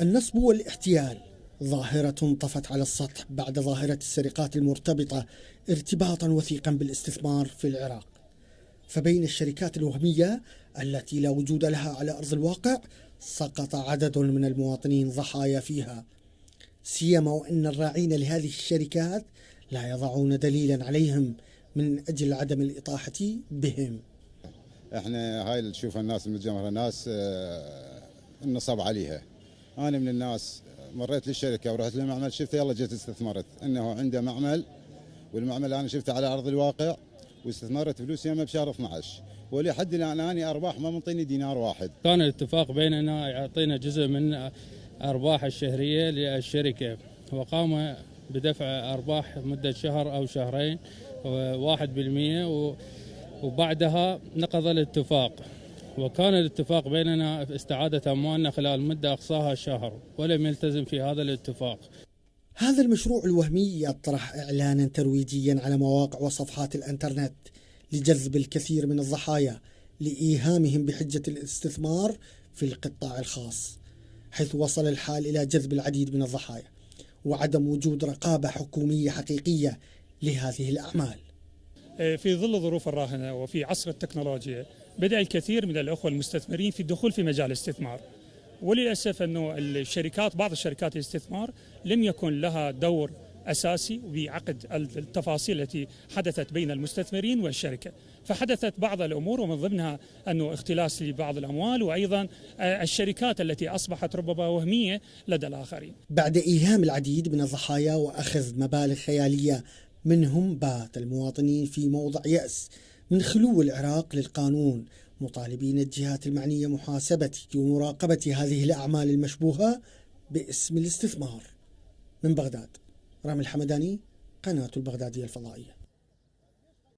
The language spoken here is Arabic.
النصب والاحتيال ظاهرة طفت على السطح بعد ظاهرة السرقات المرتبطة ارتباطا وثيقا بالاستثمار في العراق. فبين الشركات الوهمية التي لا وجود لها على أرض الواقع سقط عدد من المواطنين ضحايا فيها، سيما وأن الراعين لهذه الشركات لا يضعون دليلا عليهم من أجل عدم الإطاحة بهم. احنا هاي اللي نشوف الناس المتجمهرة ناس النصب عليها. انا من الناس مريت للشركه ورحت للمعمل، شفته يلا جيت استثمرت انه عنده معمل، والمعمل انا شفته على ارض الواقع واستثمرت فلوسي يمه بشهر 12 ولحد الان اني ارباح ما منطيني دينار واحد. كان الاتفاق بيننا يعطينا جزء من ارباح الشهريه للشركه، وقام بدفع ارباح مده شهر او شهرين 1%، وبعدها نقض الاتفاق. وكان الاتفاق بيننا استعادة أموالنا خلال مدة أقصاها شهر، ولم يلتزم في هذا الاتفاق. هذا المشروع الوهمي يطرح إعلانا ترويجيا على مواقع وصفحات الإنترنت لجذب الكثير من الضحايا لإيهامهم بحجة الاستثمار في القطاع الخاص، حيث وصل الحال إلى جذب العديد من الضحايا وعدم وجود رقابة حكومية حقيقية لهذه الأعمال. في ظل الظروف الراهنة وفي عصر التكنولوجيا بدأ الكثير من الأخوة المستثمرين في الدخول في مجال الاستثمار، وللأسف أنه بعض الشركات الاستثمار لم يكن لها دور أساسي بعقد التفاصيل التي حدثت بين المستثمرين والشركة، فحدثت بعض الأمور ومن ضمنها أنه اختلاس لبعض الأموال، وأيضا الشركات التي أصبحت ربما وهمية لدى الآخرين. بعد إيهام العديد من الضحايا وأخذ مبالغ خيالية منهم، بات المواطنين في موضع يأس من خلو العراق للقانون، مطالبين الجهات المعنية محاسبة ومراقبة هذه الأعمال المشبوهة باسم الاستثمار. من بغداد، رامي الحمداني، قناة البغدادية الفضائية.